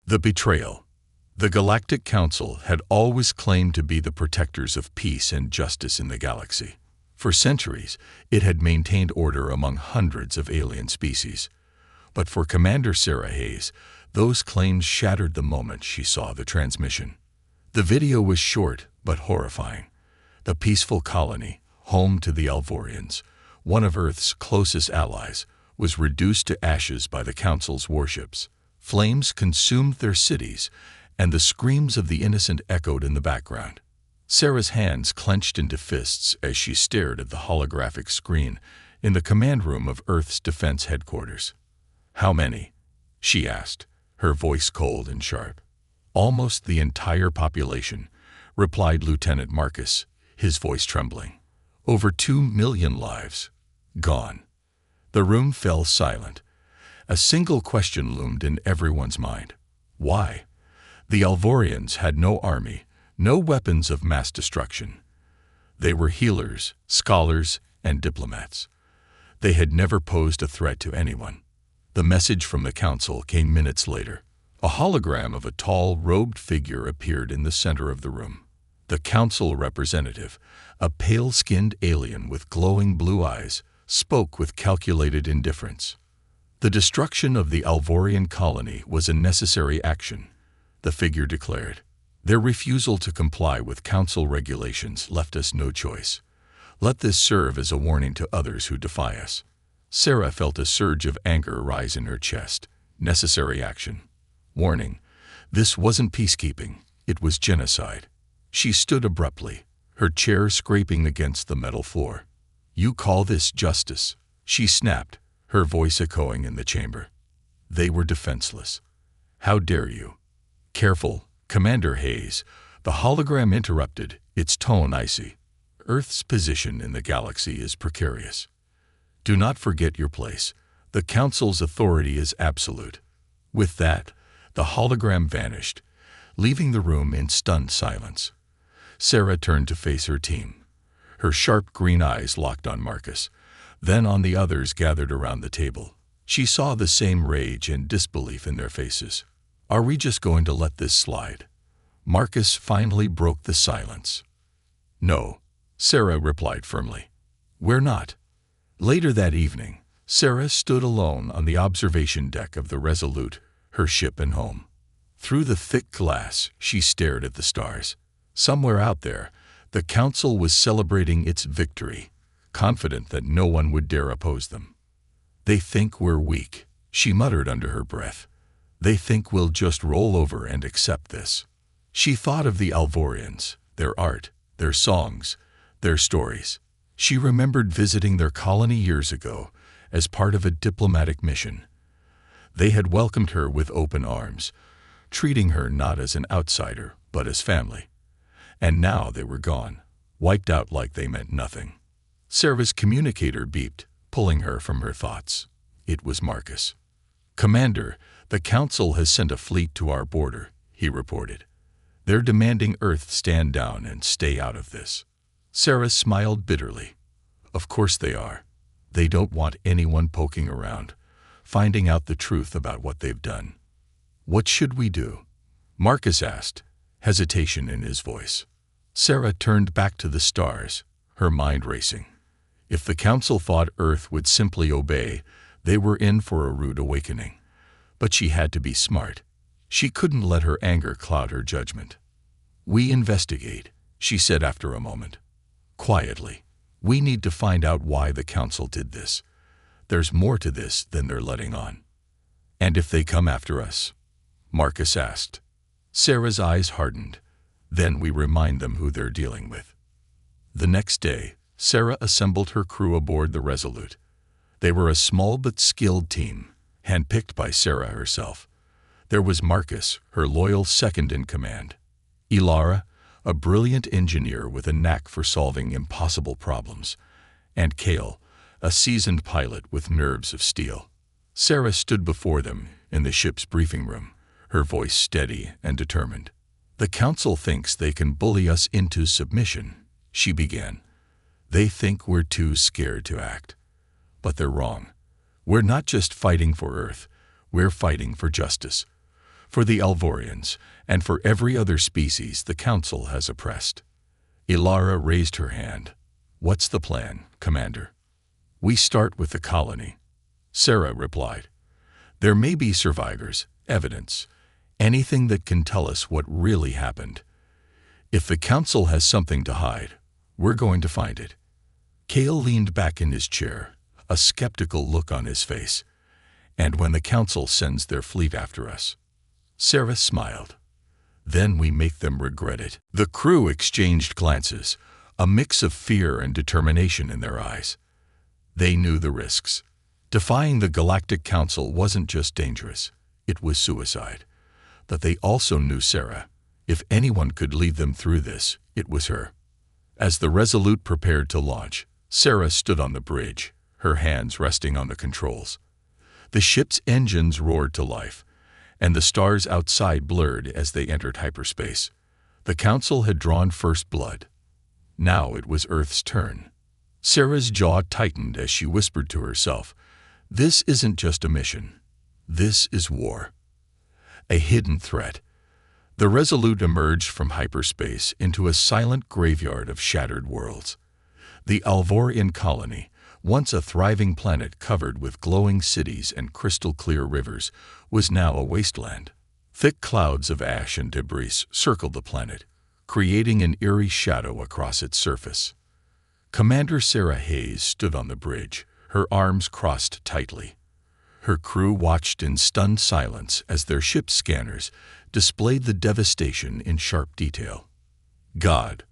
The betrayal. The Galactic Council had always claimed to be the protectors of peace and justice in the galaxy. For centuries, it had maintained order among hundreds of alien species. But for Commander Sarah Hayes, those claims shattered the moment she saw the transmission. The video was short but horrifying. The peaceful colony, home to the Alvorians, one of Earth's closest allies, was reduced to ashes by the Council's warships. Flames consumed their cities, and the screams of the innocent echoed in the background. Sarah's hands clenched into fists as she stared at the holographic screen in the command room of Earth's defense headquarters. "How many?" she asked, her voice cold and sharp. "Almost the entire population," replied Lieutenant Marcus, his voice trembling. "Over 2 million lives. Gone." The room fell silent. A single question loomed in everyone's mind. Why? The Alvorians had no army, no weapons of mass destruction. They were healers, scholars, and diplomats. They had never posed a threat to anyone. The message from the Council came minutes later. A hologram of a tall, robed figure appeared in the center of the room. The Council representative, a pale-skinned alien with glowing blue eyes, spoke with calculated indifference. The destruction of the Alvorian colony was a necessary action, the figure declared. Their refusal to comply with Council regulations left us no choice. Let this serve as a warning to others who defy us. Sarah felt a surge of anger rise in her chest. Necessary action. Warning. This wasn't peacekeeping. It was genocide. She stood abruptly, her chair scraping against the metal floor. "You call this justice?" she snapped, her voice echoing in the chamber. They were defenseless. "How dare you?" "Careful, Commander Hayes," the hologram interrupted, its tone icy. "Earth's position in the galaxy is precarious. Do not forget your place. The Council's authority is absolute." With that, the hologram vanished, leaving the room in stunned silence. Sarah turned to face her team. Her sharp green eyes locked on Marcus, then on the others gathered around the table. She saw the same rage and disbelief in their faces. "Are we just going to let this slide?" Marcus finally broke the silence. "No," Sarah replied firmly. "We're not." Later that evening, Sarah stood alone on the observation deck of the Resolute, her ship and home. Through the thick glass, she stared at the stars. Somewhere out there, the Council was celebrating its victory, confident that no one would dare oppose them. "They think we're weak," she muttered under her breath. "They think we'll just roll over and accept this." She thought of the Alvorians, their art, their songs, their stories. She remembered visiting their colony years ago as part of a diplomatic mission. They had welcomed her with open arms, treating her not as an outsider, but as family. And now they were gone, wiped out like they meant nothing. Sarah's communicator beeped, pulling her from her thoughts. It was Marcus. "Commander, the Council has sent a fleet to our border," he reported. "They're demanding Earth stand down and stay out of this." Sarah smiled bitterly. "Of course they are. They don't want anyone poking around, finding out the truth about what they've done." "What should we do?" Marcus asked, hesitation in his voice. Sarah turned back to the stars, her mind racing. If the Council thought Earth would simply obey, they were in for a rude awakening. But she had to be smart. She couldn't let her anger cloud her judgment. "We investigate," she said after a moment. Quietly, "We need to find out why the Council did this. There's more to this than they're letting on." "And if they come after us?" Marcus asked. Sarah's eyes hardened. "Then we remind them who they're dealing with." The next day, Sarah assembled her crew aboard the Resolute. They were a small but skilled team, handpicked by Sarah herself. There was Marcus, her loyal second-in-command. Ilara, a brilliant engineer with a knack for solving impossible problems. And Kale, a seasoned pilot with nerves of steel. Sarah stood before them in the ship's briefing room, her voice steady and determined. "The Council thinks they can bully us into submission," she began. "They think we're too scared to act. But they're wrong. We're not just fighting for Earth, we're fighting for justice. for the Alvorians, and for every other species the Council has oppressed. Ilara raised her hand. "What's the plan, Commander?" "We start with the colony," Sarah replied. "There may be survivors, evidence, anything that can tell us what really happened. If the Council has something to hide, we're going to find it." Cale leaned back in his chair, a skeptical look on his face. "And when the Council sends their fleet after us?" Sarah smiled. "Then we make them regret it." The crew exchanged glances, a mix of fear and determination in their eyes. They knew the risks. Defying the Galactic Council wasn't just dangerous, it was suicide. But they also knew Sarah. If anyone could lead them through this, it was her. As the Resolute prepared to launch, Sarah stood on the bridge, her hands resting on the controls. The ship's engines roared to life, and the stars outside blurred as they entered hyperspace. The Council had drawn first blood. Now it was Earth's turn. Sarah's jaw tightened as she whispered to herself, "This isn't just a mission. This is war." A hidden threat. The Resolute emerged from hyperspace into a silent graveyard of shattered worlds. The Alvorian colony, once a thriving planet covered with glowing cities and crystal-clear rivers, was now a wasteland. Thick clouds of ash and debris circled the planet, creating an eerie shadow across its surface. Commander Sarah Hayes stood on the bridge, her arms crossed tightly. Her crew watched in stunned silence as their ship's scanners displayed the devastation in sharp detail. "God,"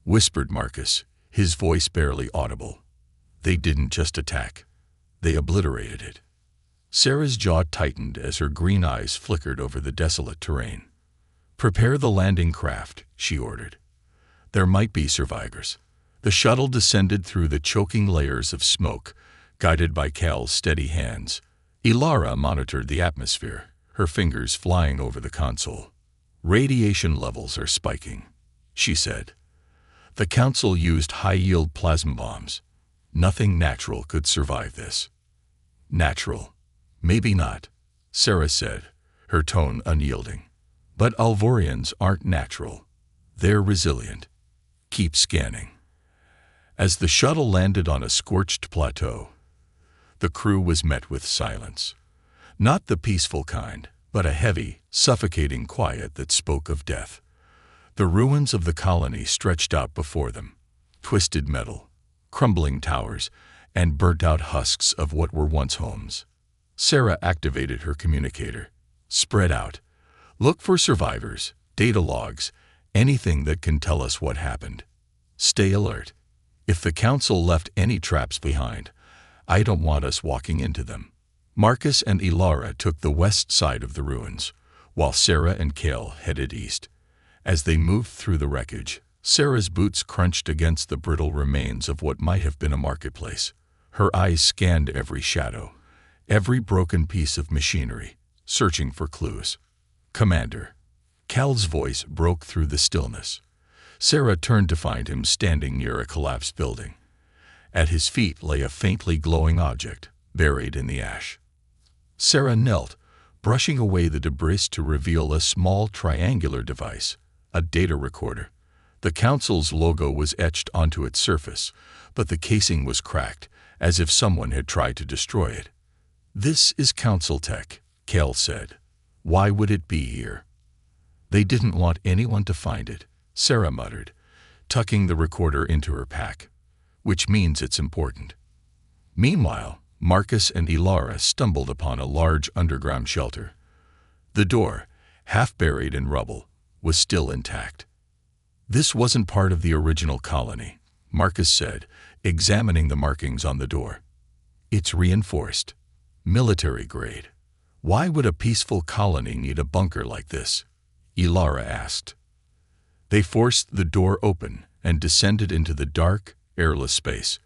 whispered Marcus, his voice barely audible. "They didn't just attack. They obliterated it." Sarah's jaw tightened as her green eyes flickered over the desolate terrain. "Prepare the landing craft," she ordered. "There might be survivors." The shuttle descended through the choking layers of smoke, guided by Cal's steady hands. Ilara monitored the atmosphere, her fingers flying over the console. "Radiation levels are spiking," she said. "The Council used high-yield plasma bombs. Nothing natural could survive this." "Natural? Maybe not," Sarah said, her tone unyielding. "But Alvorians aren't natural. They're resilient. Keep scanning." As the shuttle landed on a scorched plateau, the crew was met with silence. Not the peaceful kind, but a heavy, suffocating quiet that spoke of death. The ruins of the colony stretched out before them, twisted metal, crumbling towers, and burnt-out husks of what were once homes. Sarah activated her communicator. "Spread out. Look for survivors, data logs, anything that can tell us what happened. Stay alert. If the Council left any traps behind, I don't want us walking into them." Marcus and Ilara took the west side of the ruins, while Sarah and Cal headed east. As they moved through the wreckage, Sarah's boots crunched against the brittle remains of what might have been a marketplace. Her eyes scanned every shadow, every broken piece of machinery, searching for clues. "Commander." Cal's voice broke through the stillness. Sarah turned to find him standing near a collapsed building. At his feet lay a faintly glowing object, buried in the ash. Sarah knelt, brushing away the debris to reveal a small triangular device, a data recorder. The Council's logo was etched onto its surface, but the casing was cracked, as if someone had tried to destroy it. "This is Council tech," Cal said. "Why would it be here?" "They didn't want anyone to find it," Sarah muttered, tucking the recorder into her pack. "Which means it's important." Meanwhile, Marcus and Ilara stumbled upon a large underground shelter. The door, half buried in rubble, was still intact. "This wasn't part of the original colony," Marcus said, examining the markings on the door. "It's reinforced. Military grade. Why would a peaceful colony need a bunker like this?" Ilara asked. They forced the door open and descended into the dark, airless space.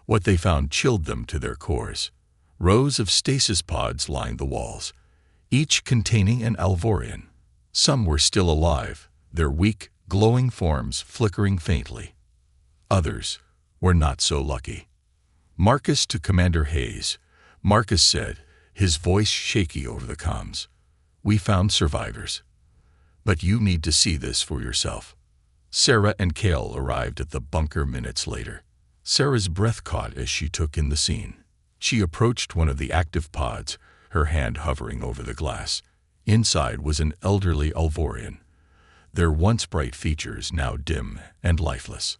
What they found chilled them to their cores. Rows of stasis pods lined the walls, each containing an Alvorian. Some were still alive, their weak, glowing forms flickering faintly. Others were not so lucky. "Marcus to Commander Hayes," Marcus said, his voice shaky over the comms. We found survivors. But you need to see this for yourself. Sarah and Cale arrived at the bunker minutes later. Sarah's breath caught as she took in the scene. She approached one of the active pods, her hand hovering over the glass. Inside was an elderly Alvorian, their once bright features now dim and lifeless.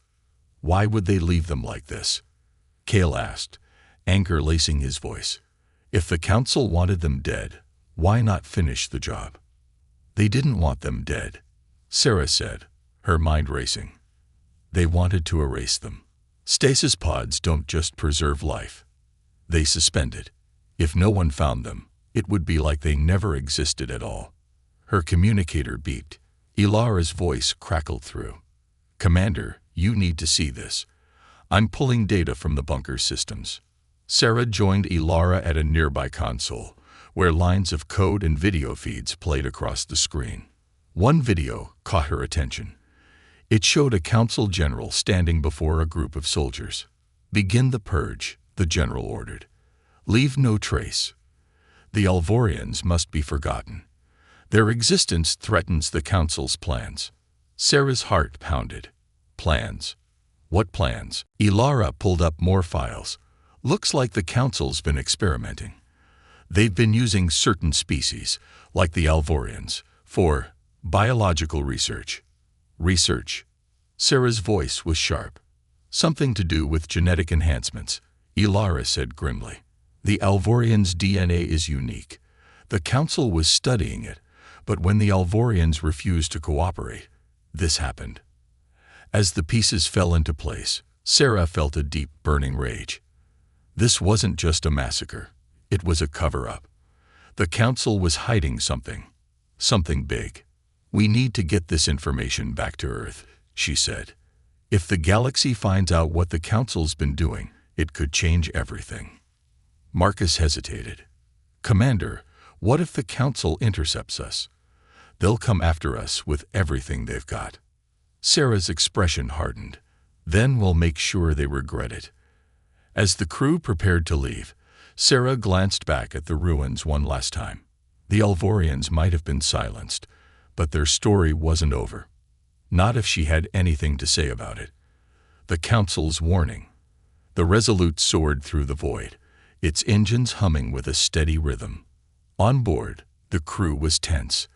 Why would they leave them like this? Cale asked, anger lacing his voice. If the council wanted them dead, why not finish the job? They didn't want them dead, Sarah said, her mind racing. They wanted to erase them. Stasis pods don't just preserve life. They suspend it. If no one found them, it would be like they never existed at all. Her communicator beeped. Ilara's voice crackled through. Commander, you need to see this. I'm pulling data from the bunker systems. Sarah joined Ilara at a nearby console, where lines of code and video feeds played across the screen. One video caught her attention. It showed a council general standing before a group of soldiers. Begin the purge, the general ordered. Leave no trace. The Alvorians must be forgotten. Their existence threatens the council's plans. Sarah's heart pounded. Plans? What plans? Ilara pulled up more files. Looks like the council's been experimenting. They've been using certain species, like the Alvorians, for biological research. Research? Sarah's voice was sharp. Something to do with genetic enhancements, Ilara said grimly. The Alvorians' DNA is unique. The council was studying it, but when the Alvorians refused to cooperate, this happened. As the pieces fell into place, Sarah felt a deep, burning rage. This wasn't just a massacre. It was a cover-up. The council was hiding something. Something big. We need to get this information back to Earth, she said. If the galaxy finds out what the council's been doing, it could change everything. Marcus hesitated. Commander, what if the council intercepts us? They'll come after us with everything they've got. Sarah's expression hardened. Then we'll make sure they regret it. As the crew prepared to leave, Sarah glanced back at the ruins one last time. The Alvorians might have been silenced, but their story wasn't over. Not if she had anything to say about it. The council's warning. The Resolute soared through the void, its engines humming with a steady rhythm. On board, the crew was tense.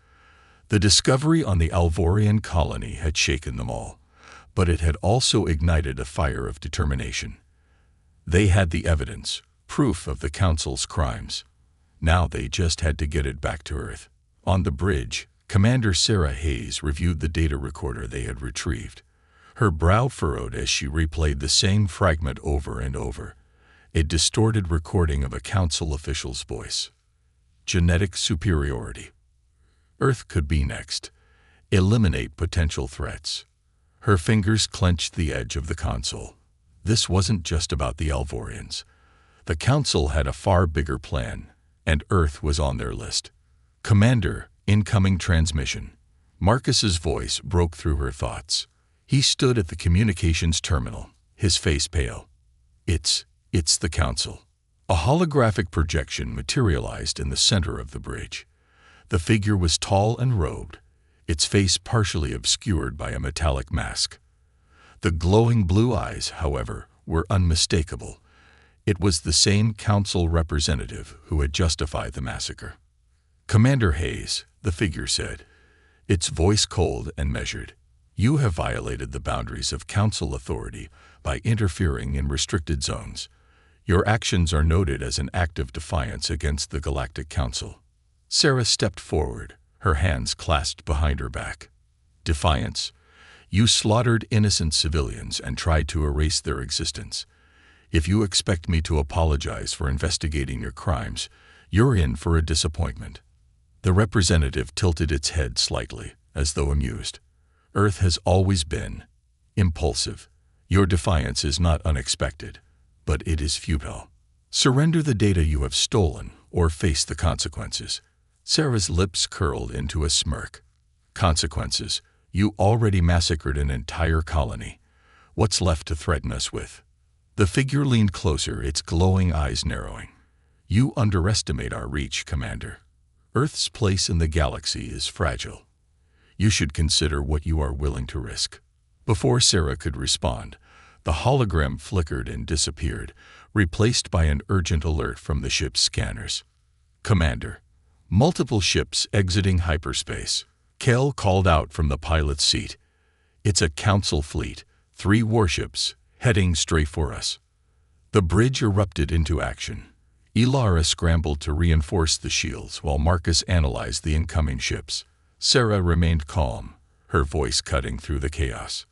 The discovery on the Alvorian colony had shaken them all, but it had also ignited a fire of determination. They had the evidence, proof of the council's crimes. Now they just had to get it back to Earth. On the bridge, Commander Sarah Hayes reviewed the data recorder they had retrieved. Her brow furrowed as she replayed the same fragment over and over, a distorted recording of a council official's voice. Genetic superiority. Earth could be next. Eliminate potential threats. Her fingers clenched the edge of the console. This wasn't just about the Alvorians. The council had a far bigger plan, and Earth was on their list. Commander, incoming transmission. Marcus's voice broke through her thoughts. He stood at the communications terminal, his face pale. It's the council. A holographic projection materialized in the center of the bridge. The figure was tall and robed, its face partially obscured by a metallic mask. The glowing blue eyes, however, were unmistakable. It was the same council representative who had justified the massacre. Commander Hayes, the figure said, its voice cold and measured. You have violated the boundaries of council authority by interfering in restricted zones. Your actions are noted as an act of defiance against the Galactic Council. Sarah stepped forward, her hands clasped behind her back. Defiance? You slaughtered innocent civilians and tried to erase their existence. If you expect me to apologize for investigating your crimes, you're in for a disappointment. The representative tilted its head slightly, as though amused. Earth has always been impulsive. Your defiance is not unexpected, but it is futile. Surrender the data you have stolen, or face the consequences. Sarah's lips curled into a smirk. Consequences? You already massacred an entire colony. What's left to threaten us with? The figure leaned closer, its glowing eyes narrowing. You underestimate our reach, Commander. Earth's place in the galaxy is fragile. You should consider what you are willing to risk." Before Sarah could respond, the hologram flickered and disappeared, replaced by an urgent alert from the ship's scanners. "Commander, multiple ships exiting hyperspace," Kel called out from the pilot's seat. "It's a council fleet, 3 warships, heading straight for us." The bridge erupted into action. Ilara scrambled to reinforce the shields while Marcus analyzed the incoming ships. Sarah remained calm, her voice cutting through the chaos.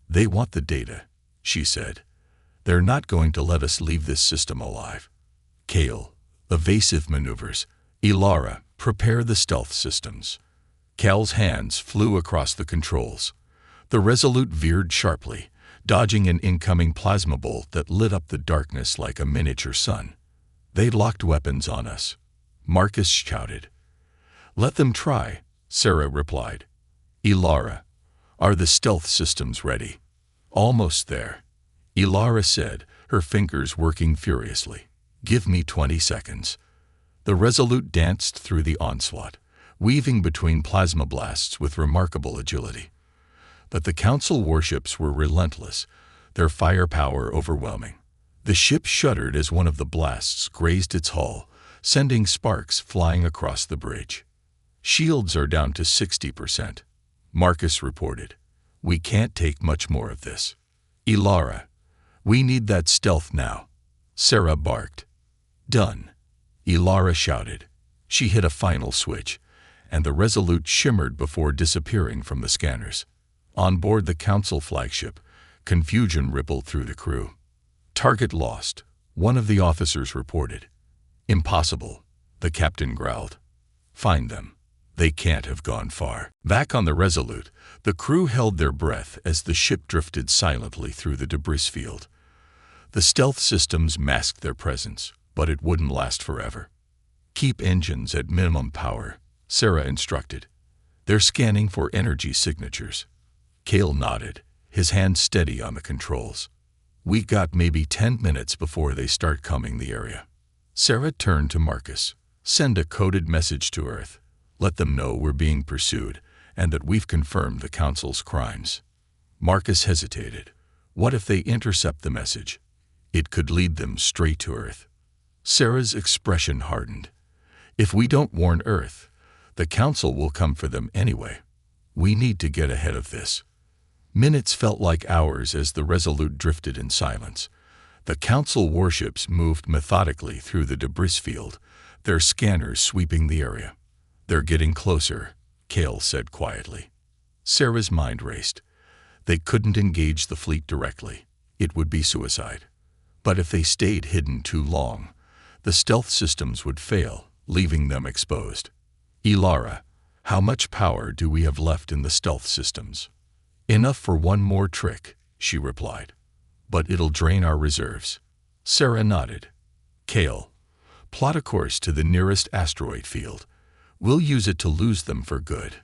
"They want the data," she said. "They're not going to let us leave this system alive." "Kale, evasive maneuvers. Ilara, prepare the stealth systems." Cal's hands flew across the controls. The Resolute veered sharply, dodging an incoming plasma bolt that lit up the darkness like a miniature sun. "They locked weapons on us," Marcus shouted. "Let them try," Sarah replied. "Ilara, are the stealth systems ready?" "Almost there," Ilara said, her fingers working furiously. "Give me 20 seconds." The Resolute danced through the onslaught, weaving between plasma blasts with remarkable agility. But the Council warships were relentless, their firepower overwhelming. The ship shuddered as one of the blasts grazed its hull, sending sparks flying across the bridge. "Shields are down to 60%, Marcus reported. "We can't take much more of this." "Ilara, we need that stealth now," Sarah barked. "Done," Ilara shouted. She hit a final switch, and the Resolute shimmered before disappearing from the scanners. On board the Council flagship, confusion rippled through the crew. "Target lost," one of the officers reported. "Impossible," the captain growled. "Find them. They can't have gone far." Back on the Resolute, the crew held their breath as the ship drifted silently through the debris field. The stealth systems masked their presence, but it wouldn't last forever. "Keep engines at minimum power," Sarah instructed. "They're scanning for energy signatures." Kale nodded, his hand steady on the controls. "We got maybe 10 minutes before they start combing the area." Sarah turned to Marcus. "Send a coded message to Earth. Let them know we're being pursued and that we've confirmed the Council's crimes." Marcus hesitated. What if they intercept the message? It could lead them straight to Earth. Sarah's expression hardened. "If we don't warn Earth, the Council will come for them anyway. We need to get ahead of this." Minutes felt like hours as the Resolute drifted in silence. The Council warships moved methodically through the debris field, their scanners sweeping the area. "They're getting closer," Kale said quietly. Sarah's mind raced. They couldn't engage the fleet directly. It would be suicide. But if they stayed hidden too long, the stealth systems would fail, leaving them exposed. "Ilara, how much power do we have left in the stealth systems?" "Enough for one more trick," she replied. "But it'll drain our reserves." Sarah nodded. "Kale, plot a course to the nearest asteroid field. We'll use it to lose them for good."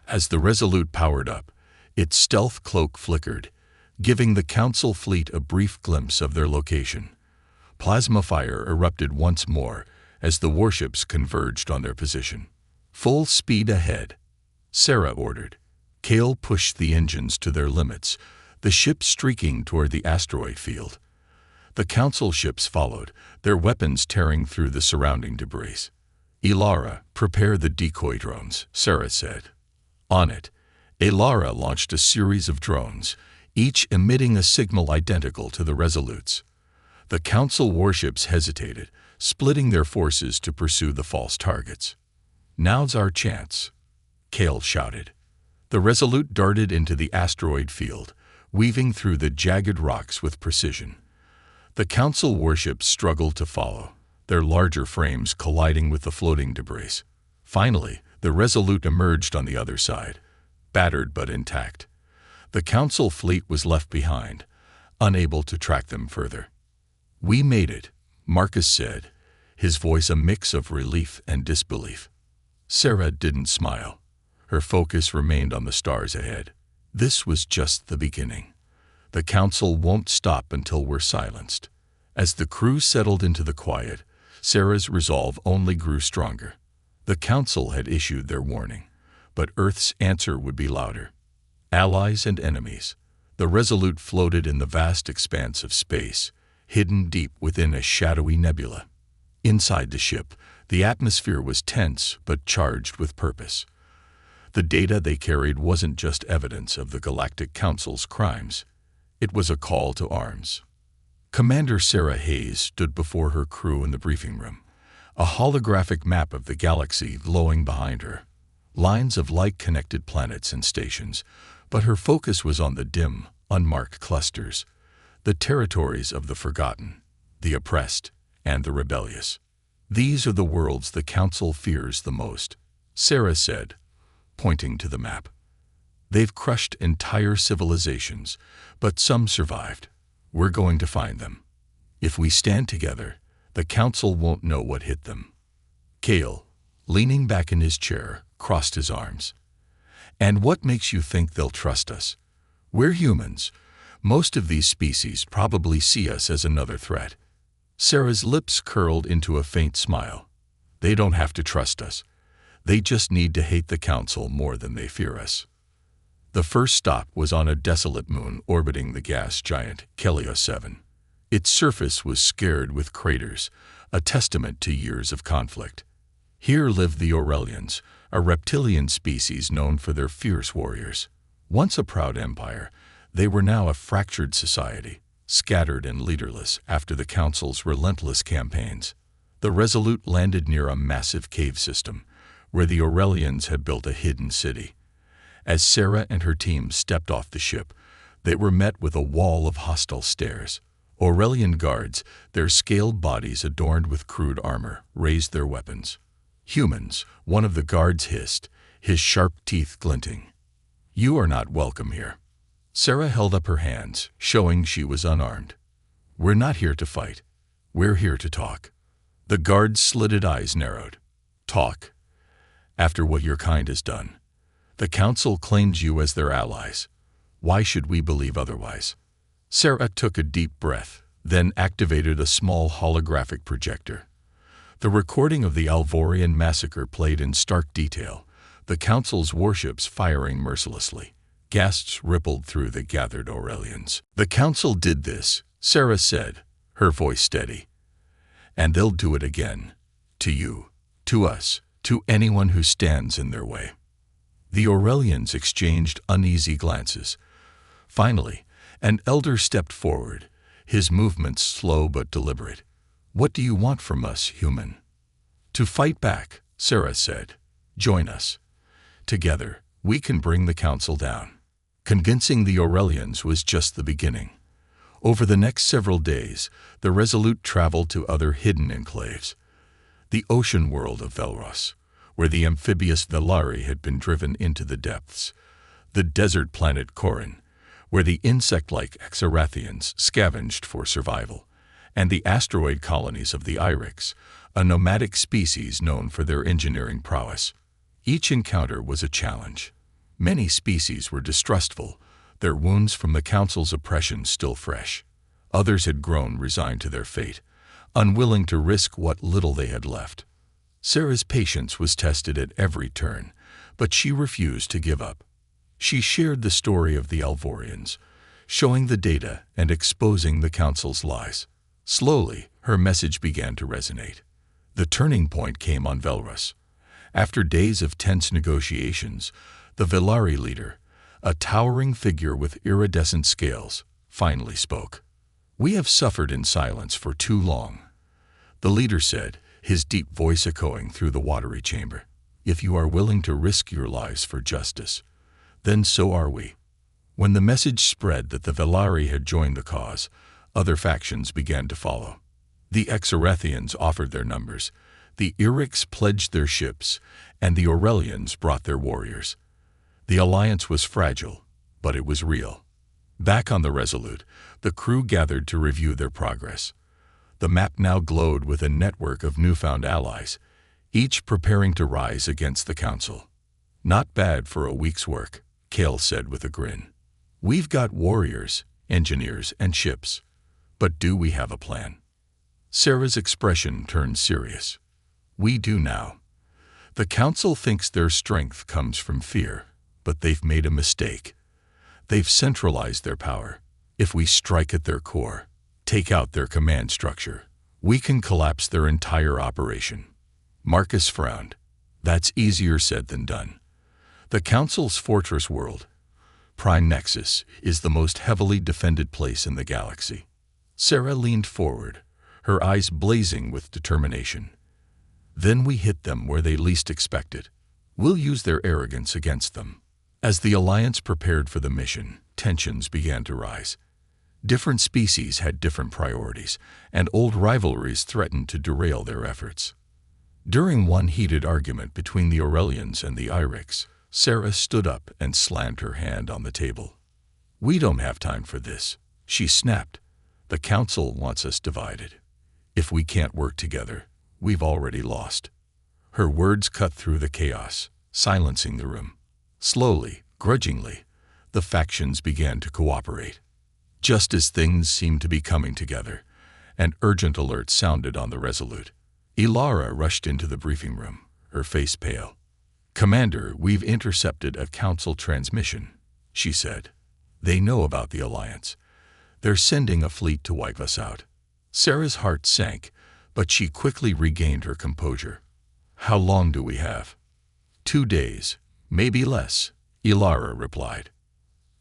As the Resolute powered up, its stealth cloak flickered, giving the Council fleet a brief glimpse of their location. Plasma fire erupted once more as the warships converged on their position. "Full speed ahead," Sarah ordered. Kale pushed the engines to their limits, the ship streaking toward the asteroid field. The Council ships followed, their weapons tearing through the surrounding debris. "Ilara, prepare the decoy drones," Sarah said. On it, Ilara launched a series of drones, each emitting a signal identical to the Resolute's. The Council warships hesitated, splitting their forces to pursue the false targets. "Now's our chance," Kale shouted. The Resolute darted into the asteroid field, weaving through the jagged rocks with precision. The Council warships struggled to follow, their larger frames colliding with the floating debris. Finally, the Resolute emerged on the other side, battered but intact. The Council fleet was left behind, unable to track them further. "We made it," Marcus said, his voice a mix of relief and disbelief. Sarah didn't smile. Her focus remained on the stars ahead. This was just the beginning. The Council won't stop until we're silenced. As the crew settled into the quiet, Sarah's resolve only grew stronger. The Council had issued their warning, but Earth's answer would be louder. Allies and enemies, the Resolute floated in the vast expanse of space, hidden deep within a shadowy nebula. Inside the ship, the atmosphere was tense but charged with purpose. The data they carried wasn't just evidence of the Galactic Council's crimes. It was a call to arms. Commander Sarah Hayes stood before her crew in the briefing room, a holographic map of the galaxy glowing behind her. Lines of light-connected planets and stations, but her focus was on the dim, unmarked clusters, the territories of the forgotten, the oppressed, and the rebellious. These are the worlds the Council fears the most, Sarah said, pointing to the map. They've crushed entire civilizations, but some survived. We're going to find them. If we stand together, the Council won't know what hit them. Kale, leaning back in his chair, crossed his arms. And what makes you think they'll trust us? We're humans. Most of these species probably see us as another threat. Sarah's lips curled into a faint smile. They don't have to trust us. They just need to hate the Council more than they fear us. The first stop was on a desolate moon orbiting the gas giant Helios 7. Its surface was scarred with craters, a testament to years of conflict. Here lived the Aurelians, a reptilian species known for their fierce warriors. Once a proud empire, they were now a fractured society, scattered and leaderless after the Council's relentless campaigns. The Resolute landed near a massive cave system, where the Aurelians had built a hidden city. As Sarah and her team stepped off the ship, they were met with a wall of hostile stares. Aurelian guards, their scaled bodies adorned with crude armor, raised their weapons. Humans, one of the guards hissed, his sharp teeth glinting. You are not welcome here. Sarah held up her hands, showing she was unarmed. We're not here to fight. We're here to talk. The guard's slitted eyes narrowed. Talk? After what your kind has done. The Council claimed you as their allies. Why should we believe otherwise? Sarah took a deep breath, then activated a small holographic projector. The recording of the Alvorian massacre played in stark detail, the Council's warships firing mercilessly. Gasps rippled through the gathered Aurelians. The Council did this, Sarah said, her voice steady. And they'll do it again. To you, to us, to anyone who stands in their way. The Aurelians exchanged uneasy glances. Finally, an elder stepped forward, his movements slow but deliberate. What do you want from us, human? To fight back, Sarah said. Join us. Together, we can bring the Council down. Convincing the Aurelians was just the beginning. Over the next several days, the Resolute traveled to other hidden enclaves. The ocean world of Velros, where the amphibious Velari had been driven into the depths. The desert planet Corin, where the insect-like Exarathians scavenged for survival. And the asteroid colonies of the Irix, a nomadic species known for their engineering prowess. Each encounter was a challenge. Many species were distrustful, their wounds from the Council's oppression still fresh. Others had grown resigned to their fate, unwilling to risk what little they had left. Sarah's patience was tested at every turn, but she refused to give up. She shared the story of the Alvorians, showing the data and exposing the Council's lies. Slowly, her message began to resonate. The turning point came on Velros. After days of tense negotiations, the Velari leader, a towering figure with iridescent scales, finally spoke. We have suffered in silence for too long. The leader said, his deep voice echoing through the watery chamber. If you are willing to risk your lives for justice, then so are we. When the message spread that the Velari had joined the cause, other factions began to follow. The Exarathians offered their numbers, the Irix pledged their ships, and the Aurelians brought their warriors. The alliance was fragile, but it was real. Back on the Resolute, the crew gathered to review their progress. The map now glowed with a network of newfound allies, each preparing to rise against the Council. Not bad for a week's work, Kale said with a grin. We've got warriors, engineers, and ships. But do we have a plan? Sarah's expression turned serious. We do now. The Council thinks their strength comes from fear, but they've made a mistake. They've centralized their power. If we strike at their core, take out their command structure, we can collapse their entire operation. Marcus frowned. That's easier said than done. The Council's fortress world, Prime Nexus, is the most heavily defended place in the galaxy. Sarah leaned forward, her eyes blazing with determination. Then we hit them where they least expect it. We'll use their arrogance against them. As the Alliance prepared for the mission, tensions began to rise. Different species had different priorities, and old rivalries threatened to derail their efforts. During one heated argument between the Aurelians and the Irics, Sarah stood up and slammed her hand on the table. "We don't have time for this," she snapped. "The Council wants us divided. If we can't work together, we've already lost." Her words cut through the chaos, silencing the room. Slowly, grudgingly, the factions began to cooperate. Just as things seemed to be coming together, an urgent alert sounded on the Resolute. Ilara rushed into the briefing room, her face pale. "Commander, we've intercepted a Council transmission," she said. "They know about the Alliance. They're sending a fleet to wipe us out." Sarah's heart sank, but she quickly regained her composure. "How long do we have?" 2 days, maybe less," Ilara replied.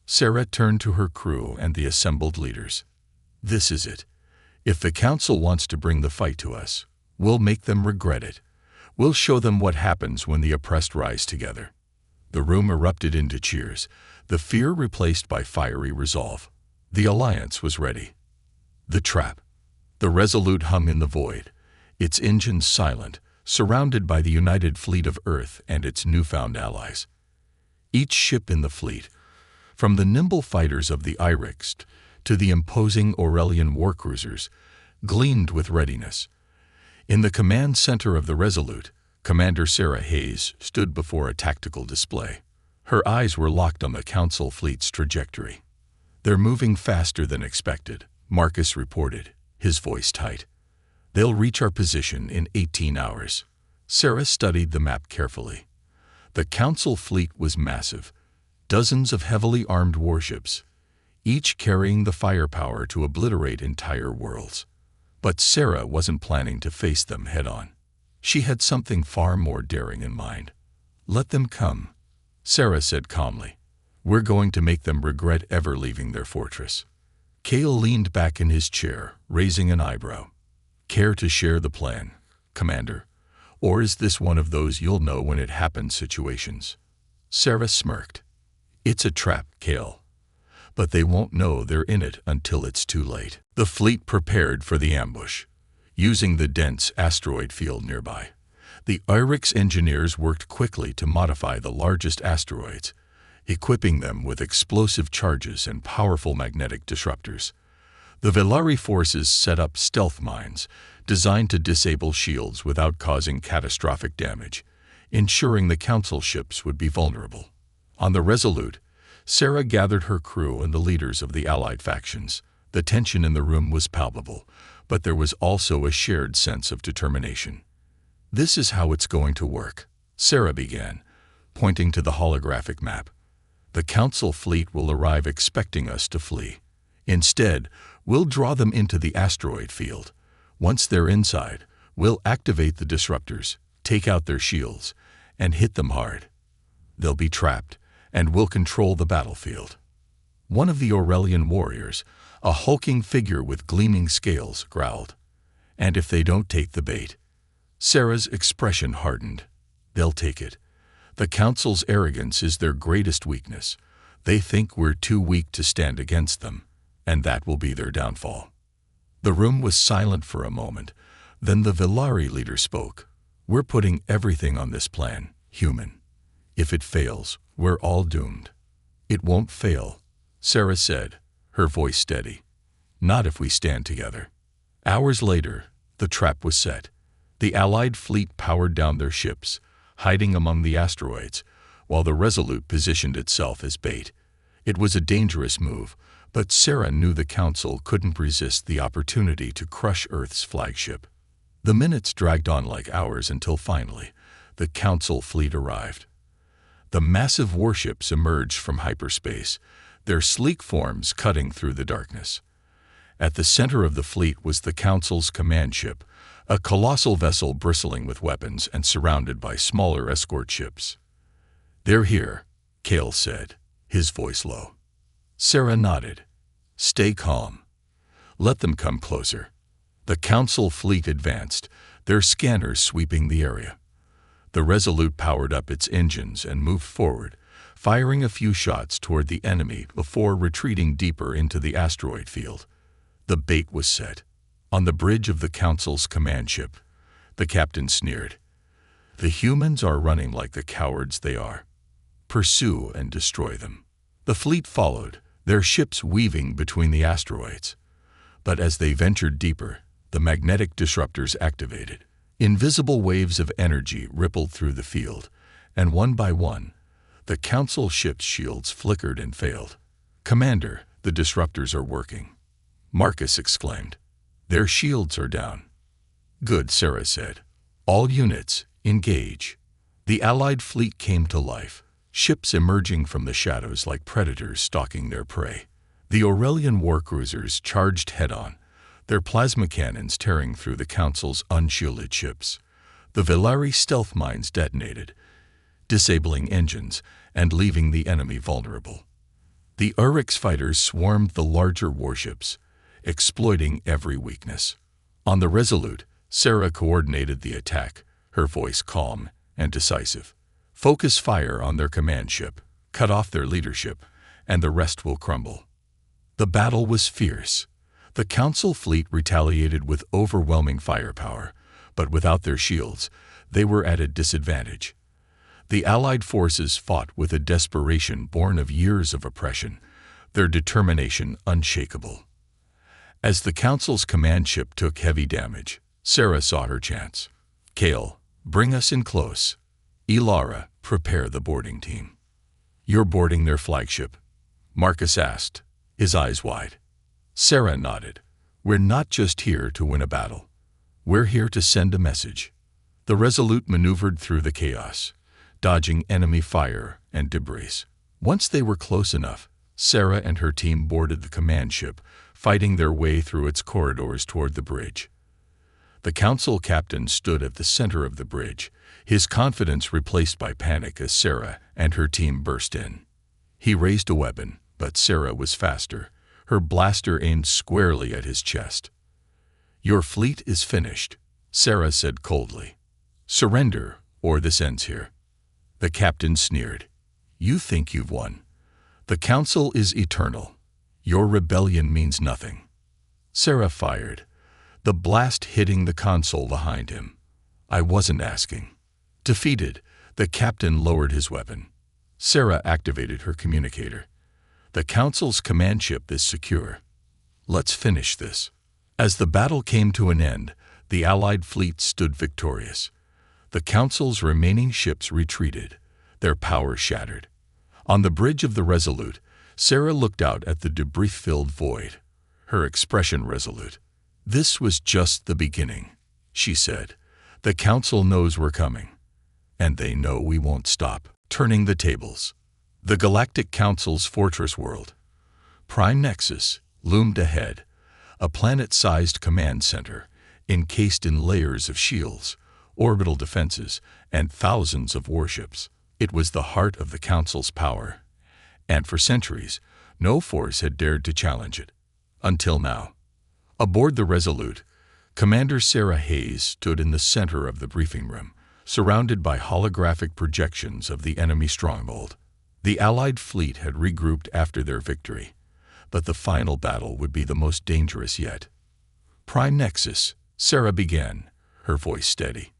Sarah turned to her crew and the assembled leaders. "This is it. If the Council wants to bring the fight to us, we'll make them regret it. We'll show them what happens when the oppressed rise together." The room erupted into cheers, the fear replaced by fiery resolve. The Alliance was ready. The trap. The Resolute hung in the void, its engines silent, surrounded by the united fleet of Earth and its newfound allies. Each ship in the fleet, from the nimble fighters of the Irics to the imposing Aurelian warcruisers, gleamed with readiness. In the command center of the Resolute, Commander Sarah Hayes stood before a tactical display. Her eyes were locked on the Council fleet's trajectory. "They're moving faster than expected," Marcus reported, his voice tight. "They'll reach our position in 18 hours. Sarah studied the map carefully. The Council fleet was massive, dozens of heavily armed warships, each carrying the firepower to obliterate entire worlds. But Sarah wasn't planning to face them head-on. She had something far more daring in mind. "Let them come," Sarah said calmly. "We're going to make them regret ever leaving their fortress." Cale leaned back in his chair, raising an eyebrow. "Care to share the plan, Commander? Or is this one of those you'll know when it happens situations?" Sarah smirked. "It's a trap, Cale. But they won't know they're in it until it's too late." The fleet prepared for the ambush, using the dense asteroid field nearby. The Irics engineers worked quickly to modify the largest asteroids, equipping them with explosive charges and powerful magnetic disruptors. The Velari forces set up stealth mines, designed to disable shields without causing catastrophic damage, ensuring the Council ships would be vulnerable. On the Resolute, Sarah gathered her crew and the leaders of the allied factions. The tension in the room was palpable, but there was also a shared sense of determination. "This is how it's going to work," Sarah began, pointing to the holographic map. "The Council fleet will arrive expecting us to flee. Instead, we'll draw them into the asteroid field. Once they're inside, we'll activate the disruptors, take out their shields, and hit them hard. They'll be trapped, and we'll control the battlefield." One of the Aurelian warriors, a hulking figure with gleaming scales, growled. "And if they don't take the bait?" Sarah's expression hardened. "They'll take it. The Council's arrogance is their greatest weakness. They think we're too weak to stand against them, and that will be their downfall." The room was silent for a moment. Then the Velari leader spoke. "We're putting everything on this plan, human. If it fails, we're all doomed." "It won't fail," Sarah said, her voice steady. "Not if we stand together." Hours later, the trap was set. The Allied fleet powered down their ships, hiding among the asteroids, while the Resolute positioned itself as bait. It was a dangerous move, but Sarah knew the Council couldn't resist the opportunity to crush Earth's flagship. The minutes dragged on like hours until finally, the Council fleet arrived. The massive warships emerged from hyperspace, their sleek forms cutting through the darkness. At the center of the fleet was the Council's command ship, a colossal vessel bristling with weapons and surrounded by smaller escort ships. "They're here," Cale said, his voice low. Sarah nodded. "Stay calm. Let them come closer." The Council fleet advanced, their scanners sweeping the area. The Resolute powered up its engines and moved forward, firing a few shots toward the enemy before retreating deeper into the asteroid field. The bait was set. On the bridge of the Council's command ship, the captain sneered. "The humans are running like the cowards they are. Pursue and destroy them." The fleet followed, their ships weaving between the asteroids. But as they ventured deeper, the magnetic disruptors activated. Invisible waves of energy rippled through the field, and one by one, the Council ship's shields flickered and failed. "Commander, the disruptors are working," Marcus exclaimed. "Their shields are down." "Good," Sarah said. "All units, engage." The Allied fleet came to life, ships emerging from the shadows like predators stalking their prey. The Aurelian warcruisers charged head-on, their plasma cannons tearing through the Council's unshielded ships. The Velari stealth mines detonated, disabling engines and leaving the enemy vulnerable. The Uryx fighters swarmed the larger warships, exploiting every weakness. On the Resolute, Sarah coordinated the attack, her voice calm and decisive. "Focus fire on their command ship, cut off their leadership, and the rest will crumble." The battle was fierce. The Council fleet retaliated with overwhelming firepower, but without their shields, they were at a disadvantage. The Allied forces fought with a desperation born of years of oppression, their determination unshakable. As the Council's command ship took heavy damage, Sarah saw her chance. "Cale, bring us in close. Ilara, prepare the boarding team." "You're boarding their flagship?" Marcus asked, his eyes wide. Sarah nodded. "We're not just here to win a battle. We're here to send a message." The Resolute maneuvered through the chaos, dodging enemy fire and debris. Once they were close enough, Sarah and her team boarded the command ship, fighting their way through its corridors toward the bridge. The Council captain stood at the center of the bridge, his confidence replaced by panic as Sarah and her team burst in. He raised a weapon, but Sarah was faster, her blaster aimed squarely at his chest. "Your fleet is finished," Sarah said coldly. "Surrender, or this ends here." The captain sneered. "You think you've won. The Council is eternal. Your rebellion means nothing." Sarah fired, the blast hitting the console behind him. "I wasn't asking." Defeated, the captain lowered his weapon. Sarah activated her communicator. "The Council's command ship is secure. Let's finish this." As the battle came to an end, the Allied fleet stood victorious. The Council's remaining ships retreated, their power shattered. On the bridge of the Resolute, Sarah looked out at the debris-filled void, her expression resolute. "This was just the beginning," she said. "The Council knows we're coming, and they know we won't stop." Turning the tables. The Galactic Council's fortress world, Prime Nexus, loomed ahead, a planet-sized command center, encased in layers of shields, orbital defenses, and thousands of warships. It was the heart of the Council's power, and for centuries, no force had dared to challenge it. Until now. Aboard the Resolute, Commander Sarah Hayes stood in the center of the briefing room, surrounded by holographic projections of the enemy stronghold. The Allied fleet had regrouped after their victory, but the final battle would be the most dangerous yet. "Prime Nexus," Sarah began, her voice steady.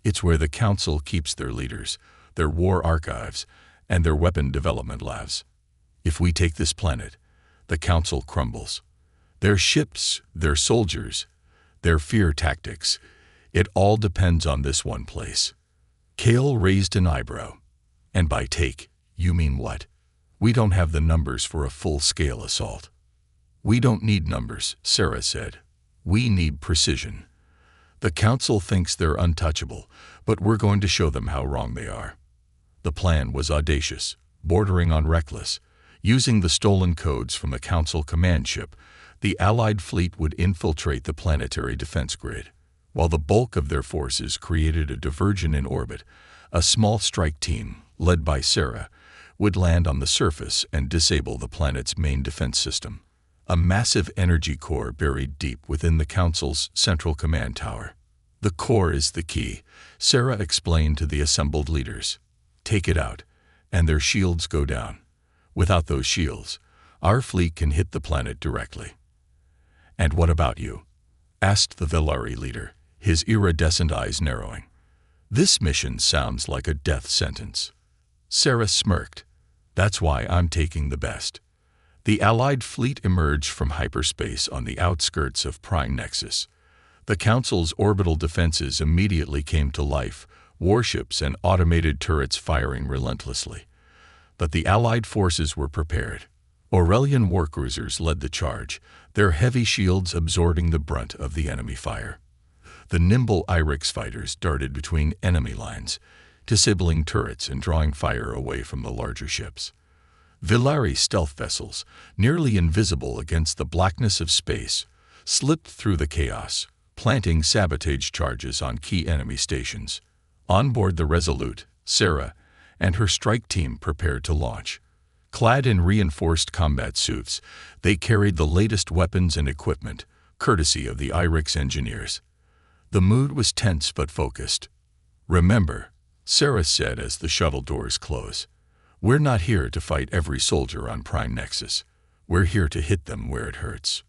"It's where the Council keeps their leaders, their war archives, and their weapon development labs. If we take this planet, the Council crumbles. Their ships, their soldiers, their fear tactics, it all depends on this one place." Cale raised an eyebrow. "And by take, you mean what?" "We don't have the numbers for a full-scale assault." "We don't need numbers," Sarah said. "We need precision." The Council thinks they're untouchable, but we're going to show them how wrong they are. The plan was audacious, bordering on reckless. Using the stolen codes from a Council command ship, the Allied fleet would infiltrate the planetary defense grid. While the bulk of their forces created a diversion in orbit, a small strike team, led by Sarah, would land on the surface and disable the planet's main defense system, a massive energy core buried deep within the Council's central command tower. The core is the key, Sarah explained to the assembled leaders. Take it out, and their shields go down. Without those shields, our fleet can hit the planet directly. And what about you? Asked the Velari leader, his iridescent eyes narrowing. This mission sounds like a death sentence. Sarah smirked. That's why I'm taking the best. The Allied fleet emerged from hyperspace on the outskirts of Prime Nexus. The Council's orbital defenses immediately came to life, warships and automated turrets firing relentlessly. But the Allied forces were prepared. Aurelian warcruisers led the charge, their heavy shields absorbing the brunt of the enemy fire. The nimble Irix fighters darted between enemy lines, disabling turrets and drawing fire away from the larger ships. Velari stealth vessels, nearly invisible against the blackness of space, slipped through the chaos, planting sabotage charges on key enemy stations. On board the Resolute, Sarah and her strike team prepared to launch. Clad in reinforced combat suits, they carried the latest weapons and equipment, courtesy of the Irix engineers. The mood was tense but focused. Remember, Sarah said as the shuttle doors close, we're not here to fight every soldier on Prime Nexus. We're here to hit them where it hurts.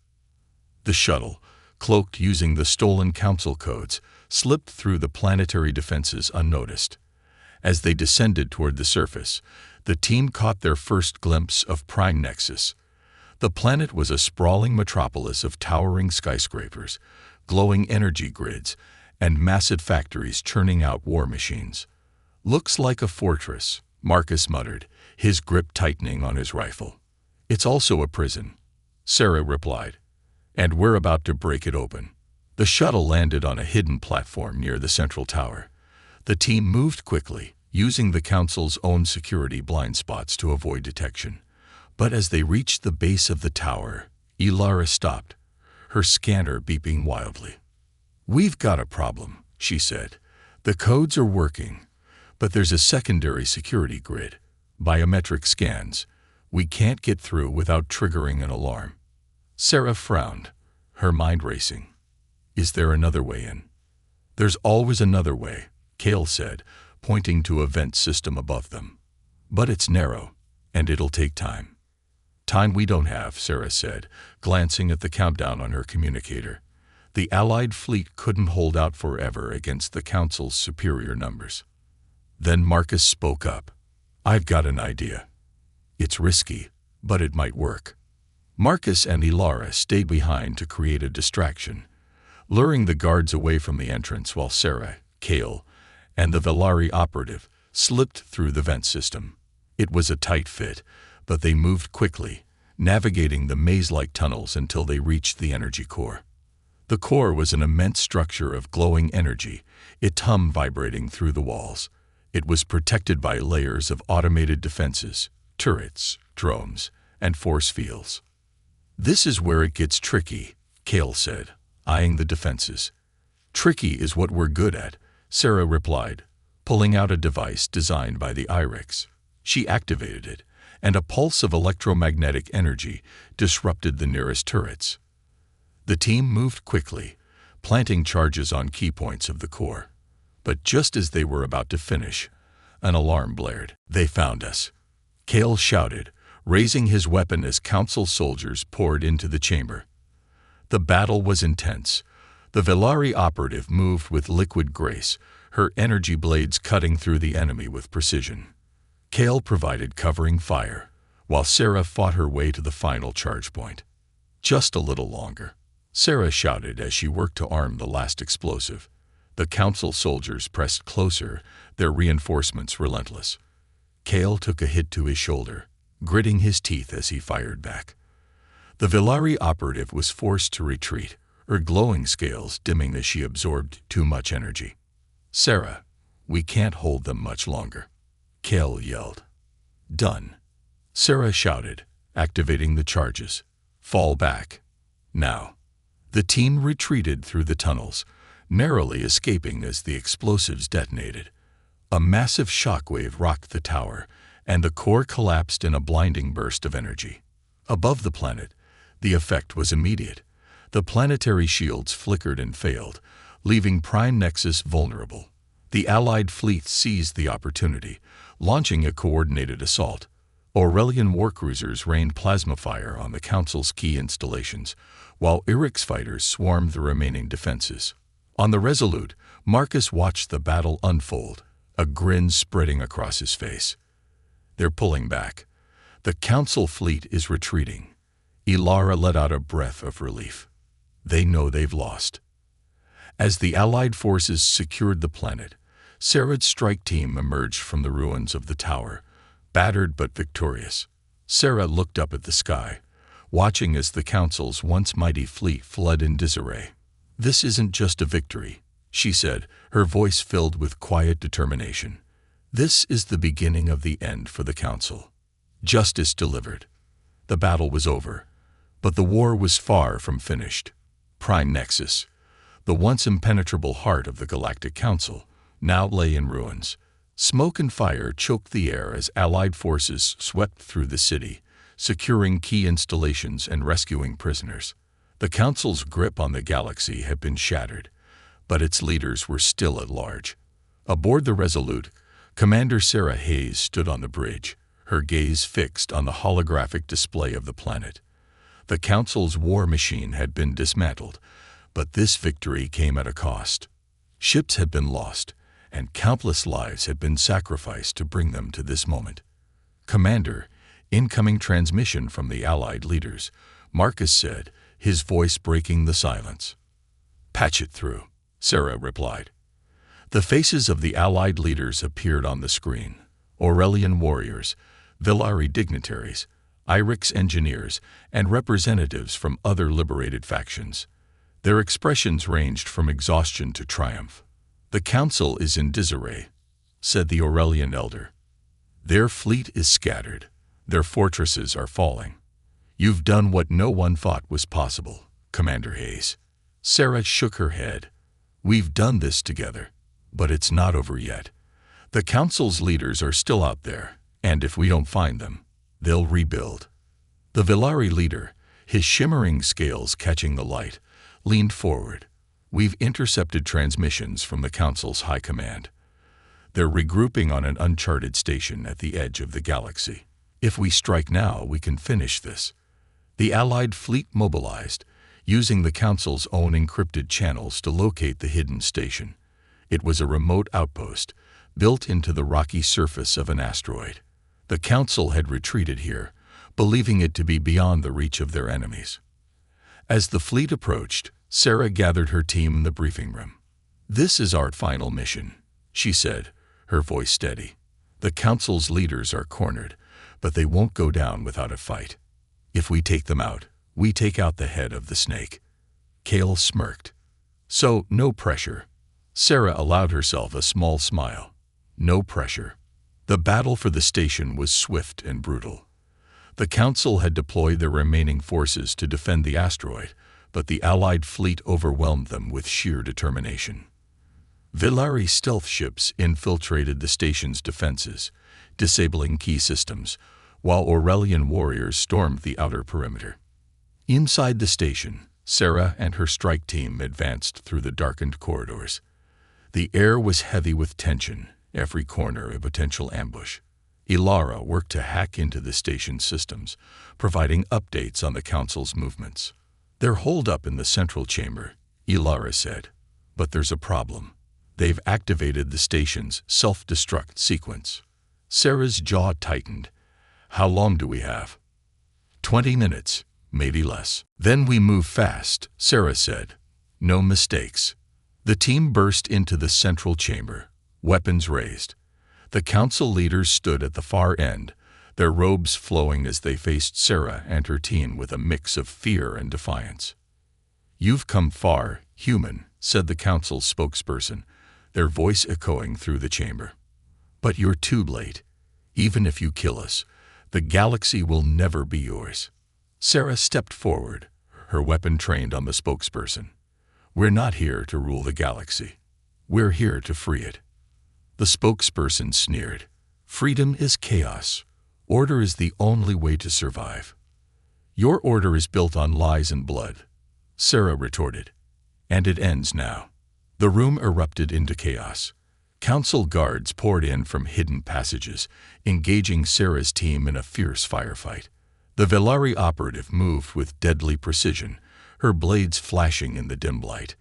The shuttle, cloaked using the stolen Council codes, slipped through the planetary defenses unnoticed. As they descended toward the surface, the team caught their first glimpse of Prime Nexus. The planet was a sprawling metropolis of towering skyscrapers, glowing energy grids, and massive factories churning out war machines. Looks like a fortress, Marcus muttered, his grip tightening on his rifle. It's also a prison, Sarah replied, and we're about to break it open. The shuttle landed on a hidden platform near the central tower. The team moved quickly, using the Council's own security blind spots to avoid detection. But as they reached the base of the tower, Ilara stopped, her scanner beeping wildly. We've got a problem, she said. The codes are working, but there's a secondary security grid, biometric scans. We can't get through without triggering an alarm. Sarah frowned, her mind racing. Is there another way in? There's always another way, Kale said, pointing to a vent system above them. But it's narrow, and it'll take time. Time we don't have, Sarah said, glancing at the countdown on her communicator. The Allied fleet couldn't hold out forever against the Council's superior numbers. Then Marcus spoke up. I've got an idea. It's risky, but it might work. Marcus and Ilara stayed behind to create a distraction, luring the guards away from the entrance while Sarah, Kale, and the Velari operative slipped through the vent system. It was a tight fit, but they moved quickly, navigating the maze-like tunnels until they reached the energy core. The core was an immense structure of glowing energy, its hum vibrating through the walls. It was protected by layers of automated defenses, turrets, drones, and force fields. This is where it gets tricky, Kale said, eyeing the defenses. Tricky is what we're good at, Sarah replied, pulling out a device designed by the Irix. She activated it, and a pulse of electromagnetic energy disrupted the nearest turrets. The team moved quickly, planting charges on key points of the core. But just as they were about to finish, an alarm blared. They found us, Kale shouted, raising his weapon as Council soldiers poured into the chamber. The battle was intense. The Velari operative moved with liquid grace, her energy blades cutting through the enemy with precision. Kale provided covering fire, while Sarah fought her way to the final charge point. Just a little longer, Sarah shouted as she worked to arm the last explosive. The Council soldiers pressed closer, their reinforcements relentless. Kale took a hit to his shoulder, gritting his teeth as he fired back. The Velari operative was forced to retreat, her glowing scales dimming as she absorbed too much energy. "Sarah, we can't hold them much longer," Cale yelled. "Done," Sarah shouted, activating the charges. "Fall back. Now." The team retreated through the tunnels, narrowly escaping as the explosives detonated. A massive shockwave rocked the tower, and the core collapsed in a blinding burst of energy. Above the planet, the effect was immediate. The planetary shields flickered and failed, leaving Prime Nexus vulnerable. The Allied fleet seized the opportunity, launching a coordinated assault. Aurelian warcruisers rained plasma fire on the Council's key installations, while Eric's fighters swarmed the remaining defenses. On the Resolute, Marcus watched the battle unfold, a grin spreading across his face. "They're pulling back. The Council fleet is retreating." Ilara let out a breath of relief. They know they've lost. As the Allied forces secured the planet, Sarad's strike team emerged from the ruins of the tower, battered but victorious. Sarah looked up at the sky, watching as the Council's once mighty fleet fled in disarray. "This isn't just a victory," she said, her voice filled with quiet determination. "This is the beginning of the end for the Council." Justice delivered. The battle was over, but the war was far from finished. Prime Nexus, the once impenetrable heart of the Galactic Council, now lay in ruins. Smoke and fire choked the air as Allied forces swept through the city, securing key installations and rescuing prisoners. The Council's grip on the galaxy had been shattered, but its leaders were still at large. Aboard the Resolute, Commander Sarah Hayes stood on the bridge, her gaze fixed on the holographic display of the planet. The Council's war machine had been dismantled, but this victory came at a cost. Ships had been lost, and countless lives had been sacrificed to bring them to this moment. "Commander, incoming transmission from the Allied leaders," Marcus said, his voice breaking the silence. "Patch it through," Sarah replied. The faces of the Allied leaders appeared on the screen. Aurelian warriors, Villari dignitaries, Irix engineers, and representatives from other liberated factions. Their expressions ranged from exhaustion to triumph. "The Council is in disarray," said the Aurelian elder. "Their fleet is scattered. Their fortresses are falling. You've done what no one thought was possible, Commander Hayes." Sarah shook her head. "We've done this together, but it's not over yet. The Council's leaders are still out there, and if we don't find them, they'll rebuild." The Villari leader, his shimmering scales catching the light, leaned forward. "We've intercepted transmissions from the Council's high command. They're regrouping on an uncharted station at the edge of the galaxy. If we strike now, we can finish this." The Allied fleet mobilized, using the Council's own encrypted channels to locate the hidden station. It was a remote outpost, built into the rocky surface of an asteroid. The Council had retreated here, believing it to be beyond the reach of their enemies. As the fleet approached, Sarah gathered her team in the briefing room. "This is our final mission," she said, her voice steady. "The Council's leaders are cornered, but they won't go down without a fight. If we take them out, we take out the head of the snake." Cale smirked. "So, no pressure." Sarah allowed herself a small smile. "No pressure." The battle for the station was swift and brutal. The Council had deployed their remaining forces to defend the asteroid, but the Allied fleet overwhelmed them with sheer determination. Villari stealth ships infiltrated the station's defenses, disabling key systems, while Aurelian warriors stormed the outer perimeter. Inside the station, Sarah and her strike team advanced through the darkened corridors. The air was heavy with tension, every corner a potential ambush. Ilara worked to hack into the station's systems, providing updates on the Council's movements. "They're holed up in the central chamber," Ilara said. "But there's a problem. They've activated the station's self-destruct sequence." Sarah's jaw tightened. "How long do we have?" 20 minutes, maybe less. "Then we move fast," Sarah said. "No mistakes." The team burst into the central chamber, weapons raised. The Council leaders stood at the far end, their robes flowing as they faced Sarah and her team with a mix of fear and defiance. "You've come far, human," said the council's spokesperson, their voice echoing through the chamber. "But you're too late. Even if you kill us, the galaxy will never be yours." Sarah stepped forward, her weapon trained on the spokesperson. "We're not here to rule the galaxy. We're here to free it." The spokesperson sneered. "Freedom is chaos. Order is the only way to survive." "Your order is built on lies and blood," Sarah retorted. "And it ends now." The room erupted into chaos. Council guards poured in from hidden passages, engaging Sarah's team in a fierce firefight. The Velari operative moved with deadly precision, her blades flashing in the dim light.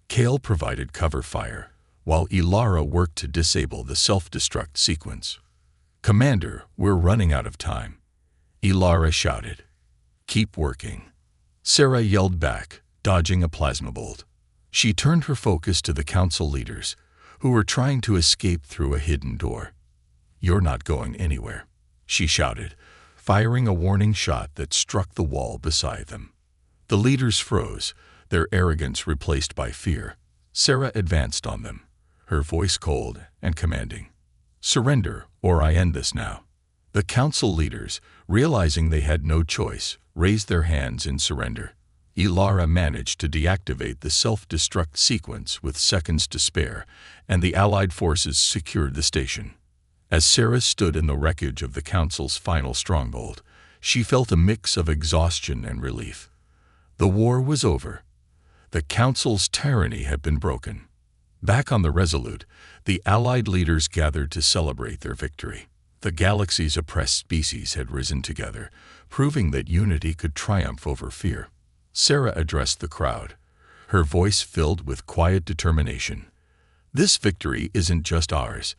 Kale provided cover fire, while Ilara worked to disable the self-destruct sequence. "Commander, we're running out of time," Ilara shouted. "Keep working," Sarah yelled back, dodging a plasma bolt. She turned her focus to the council leaders, who were trying to escape through a hidden door. "You're not going anywhere," she shouted, firing a warning shot that struck the wall beside them. The leaders froze, their arrogance replaced by fear. Sarah advanced on them, her voice cold and commanding. "Surrender, or I end this now." The council leaders, realizing they had no choice, raised their hands in surrender. Ilara managed to deactivate the self-destruct sequence with seconds to spare, and the Allied forces secured the station. As Sarah stood in the wreckage of the Council's final stronghold, she felt a mix of exhaustion and relief. The war was over. The Council's tyranny had been broken. Back on the Resolute, the Allied leaders gathered to celebrate their victory. The galaxy's oppressed species had risen together, proving that unity could triumph over fear. Sarah addressed the crowd, her voice filled with quiet determination. "This victory isn't just ours.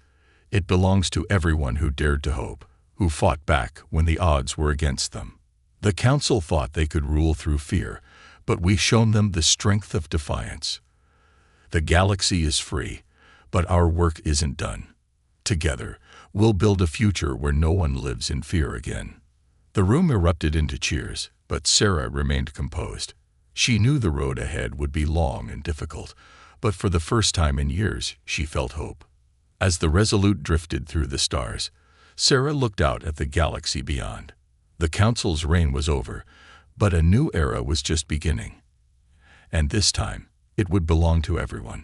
It belongs to everyone who dared to hope, who fought back when the odds were against them. The Council thought they could rule through fear, but we've shown them the strength of defiance. The galaxy is free, but our work isn't done. Together, we'll build a future where no one lives in fear again." The room erupted into cheers, but Sarah remained composed. She knew the road ahead would be long and difficult, but for the first time in years, she felt hope. As the Resolute drifted through the stars, Sarah looked out at the galaxy beyond. The Council's reign was over, but a new era was just beginning. And this time, it would belong to everyone.